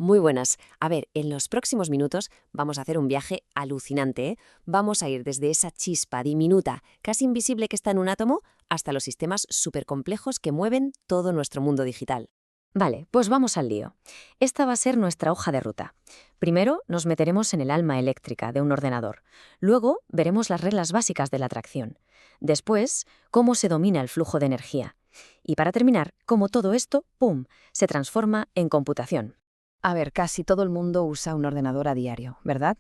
Muy buenas. A ver, en los próximos minutos vamos a hacer un viaje alucinante, ¿eh? Vamos a ir desde esa chispa diminuta, casi invisible que está en un átomo, hasta los sistemas supercomplejos que mueven todo nuestro mundo digital. Vale, pues vamos al lío. Esta va a ser nuestra hoja de ruta. Primero nos meteremos en el alma eléctrica de un ordenador. Luego veremos las reglas básicas de la atracción. Después, cómo se domina el flujo de energía. Y para terminar, cómo todo esto, ¡pum!, se transforma en computación. A ver, casi todo el mundo usa un ordenador a diario, ¿verdad?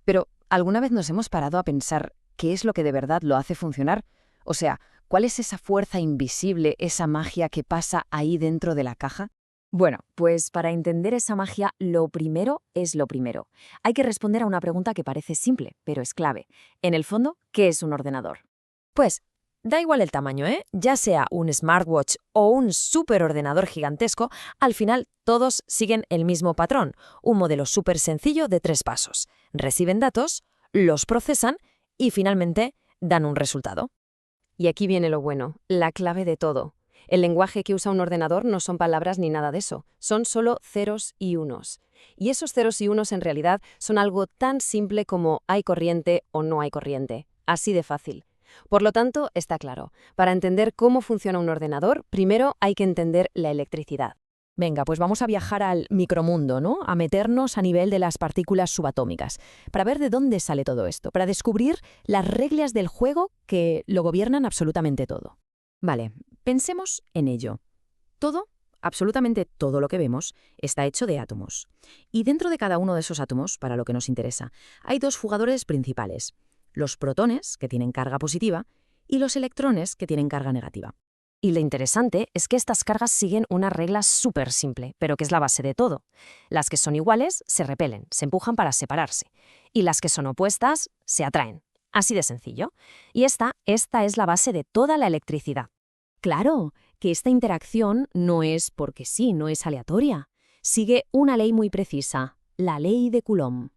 Pero, ¿alguna vez nos hemos parado a pensar qué es lo que de verdad lo hace funcionar? O sea, ¿cuál es esa fuerza invisible, esa magia que pasa ahí dentro de la caja? Bueno, pues para entender esa magia, lo primero es lo primero. Hay que responder a una pregunta que parece simple, pero es clave. En el fondo, ¿qué es un ordenador? Pues, da igual el tamaño, ¿eh? Ya sea un smartwatch o un superordenador gigantesco, al final todos siguen el mismo patrón, un modelo súper sencillo de 3 pasos. Reciben datos, los procesan y finalmente dan un resultado. Y aquí viene lo bueno, la clave de todo. El lenguaje que usa un ordenador no son palabras ni nada de eso, son solo ceros y unos. Y esos ceros y unos en realidad son algo tan simple como hay corriente o no hay corriente. Así de fácil. Por lo tanto, está claro, para entender cómo funciona un ordenador, primero hay que entender la electricidad. Venga, pues vamos a viajar al micromundo, ¿no? A meternos a nivel de las partículas subatómicas, para ver de dónde sale todo esto, para descubrir las reglas del juego que lo gobiernan absolutamente todo. Vale, pensemos en ello. Todo, absolutamente todo lo que vemos, está hecho de átomos. Y dentro de cada uno de esos átomos, para lo que nos interesa, hay dos jugadores principales: los protones, que tienen carga positiva, y los electrones, que tienen carga negativa. Y lo interesante es que estas cargas siguen una regla súper simple, pero que es la base de todo. Las que son iguales se repelen, se empujan para separarse. Y las que son opuestas se atraen. Así de sencillo. Y esta es la base de toda la electricidad. Claro, que esta interacción no es porque sí, no es aleatoria. Sigue una ley muy precisa, la ley de Coulomb,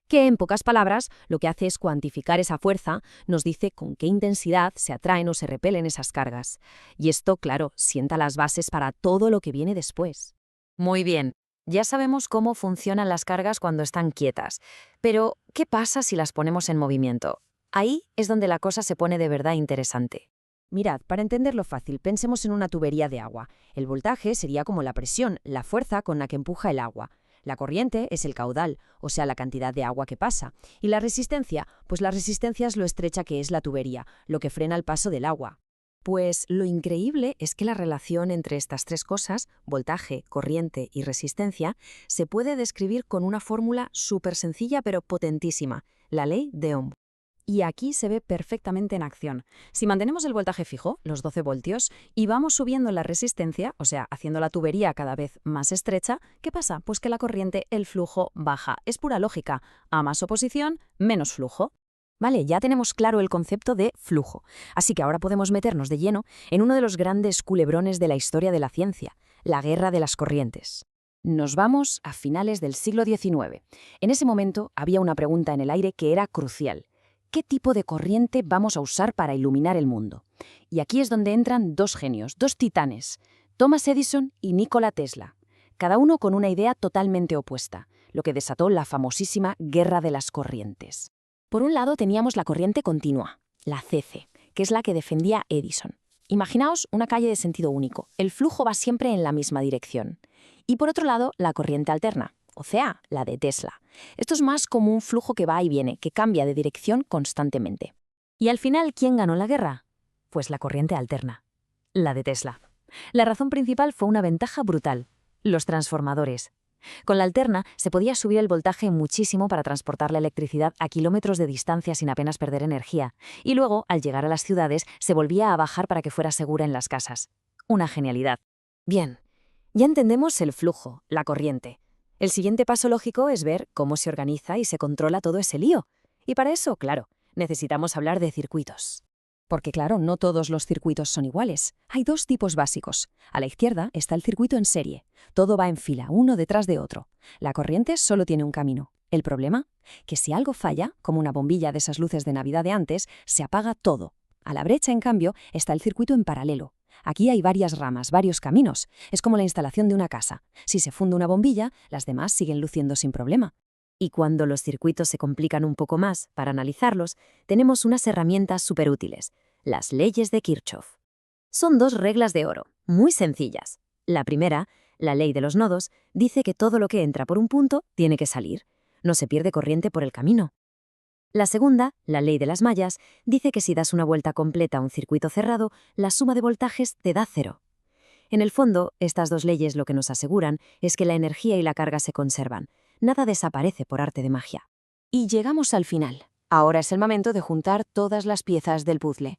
que en pocas palabras lo que hace es cuantificar esa fuerza, nos dice con qué intensidad se atraen o se repelen esas cargas. Y esto, claro, sienta las bases para todo lo que viene después. Muy bien, ya sabemos cómo funcionan las cargas cuando están quietas. Pero, ¿qué pasa si las ponemos en movimiento? Ahí es donde la cosa se pone de verdad interesante. Mirad, para entenderlo fácil, pensemos en una tubería de agua. El voltaje sería como la presión, la fuerza con la que empuja el agua. La corriente es el caudal, o sea, la cantidad de agua que pasa. Y la resistencia, pues la resistencia es lo estrecha que es la tubería, lo que frena el paso del agua. Pues lo increíble es que la relación entre estas tres cosas, voltaje, corriente y resistencia, se puede describir con una fórmula súper sencilla pero potentísima, la ley de Ohm. Y aquí se ve perfectamente en acción. Si mantenemos el voltaje fijo, los 12 voltios, y vamos subiendo la resistencia, o sea, haciendo la tubería cada vez más estrecha, ¿qué pasa? Pues que la corriente, el flujo, baja. Es pura lógica. A más oposición, menos flujo. Vale, ya tenemos claro el concepto de flujo. Así que ahora podemos meternos de lleno en uno de los grandes culebrones de la historia de la ciencia, la guerra de las corrientes. Nos vamos a finales del siglo XIX. En ese momento había una pregunta en el aire que era crucial. ¿Qué tipo de corriente vamos a usar para iluminar el mundo? Y aquí es donde entran dos genios, dos titanes, Thomas Edison y Nikola Tesla, cada uno con una idea totalmente opuesta, lo que desató la famosísima guerra de las corrientes. Por un lado teníamos la corriente continua, la CC, que es la que defendía Edison. Imaginaos una calle de sentido único, el flujo va siempre en la misma dirección. Y por otro lado, la corriente alterna, o sea, la de Tesla. Esto es más como un flujo que va y viene, que cambia de dirección constantemente. Y al final, ¿quién ganó la guerra? Pues la corriente alterna, la de Tesla. La razón principal fue una ventaja brutal: los transformadores. Con la alterna se podía subir el voltaje muchísimo para transportar la electricidad a kilómetros de distancia sin apenas perder energía. Y luego, al llegar a las ciudades, se volvía a bajar para que fuera segura en las casas. Una genialidad. Bien, ya entendemos el flujo, la corriente. El siguiente paso lógico es ver cómo se organiza y se controla todo ese lío. Y para eso, claro, necesitamos hablar de circuitos. Porque claro, no todos los circuitos son iguales. Hay dos tipos básicos. A la izquierda está el circuito en serie. Todo va en fila, uno detrás de otro. La corriente solo tiene un camino. ¿El problema? Que si algo falla, como una bombilla de esas luces de Navidad de antes, se apaga todo. A la brecha, en cambio, está el circuito en paralelo. Aquí hay varias ramas, varios caminos. Es como la instalación de una casa. Si se funde una bombilla, las demás siguen luciendo sin problema. Y cuando los circuitos se complican un poco más, para analizarlos, tenemos unas herramientas superútiles, las leyes de Kirchhoff. Son 2 reglas de oro, muy sencillas. La primera, la ley de los nodos, dice que todo lo que entra por un punto tiene que salir. No se pierde corriente por el camino. La segunda, la ley de las mallas, dice que si das una vuelta completa a un circuito cerrado, la suma de voltajes te da 0. En el fondo, estas 2 leyes lo que nos aseguran es que la energía y la carga se conservan. Nada desaparece por arte de magia. Y llegamos al final. Ahora es el momento de juntar todas las piezas del puzzle.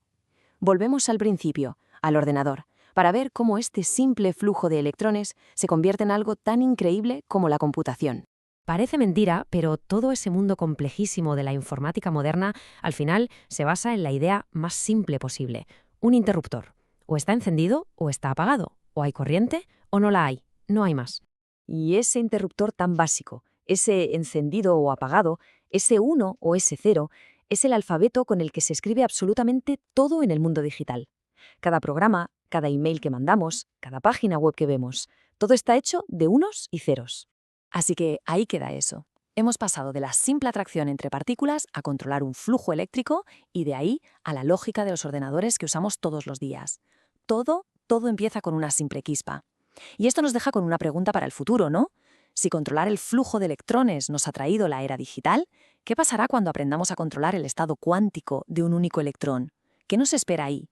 Volvemos al principio, al ordenador, para ver cómo este simple flujo de electrones se convierte en algo tan increíble como la computación. Parece mentira, pero todo ese mundo complejísimo de la informática moderna al final se basa en la idea más simple posible, un interruptor. O está encendido o está apagado, o hay corriente o no la hay, no hay más. Y ese interruptor tan básico, ese encendido o apagado, ese 1 o ese 0, es el alfabeto con el que se escribe absolutamente todo en el mundo digital. Cada programa, cada email que mandamos, cada página web que vemos, todo está hecho de unos y ceros. Así que ahí queda eso. Hemos pasado de la simple atracción entre partículas a controlar un flujo eléctrico y de ahí a la lógica de los ordenadores que usamos todos los días. Todo empieza con una simple chispa. Y esto nos deja con una pregunta para el futuro, ¿no? Si controlar el flujo de electrones nos ha traído la era digital, ¿qué pasará cuando aprendamos a controlar el estado cuántico de un único electrón? ¿Qué nos espera ahí?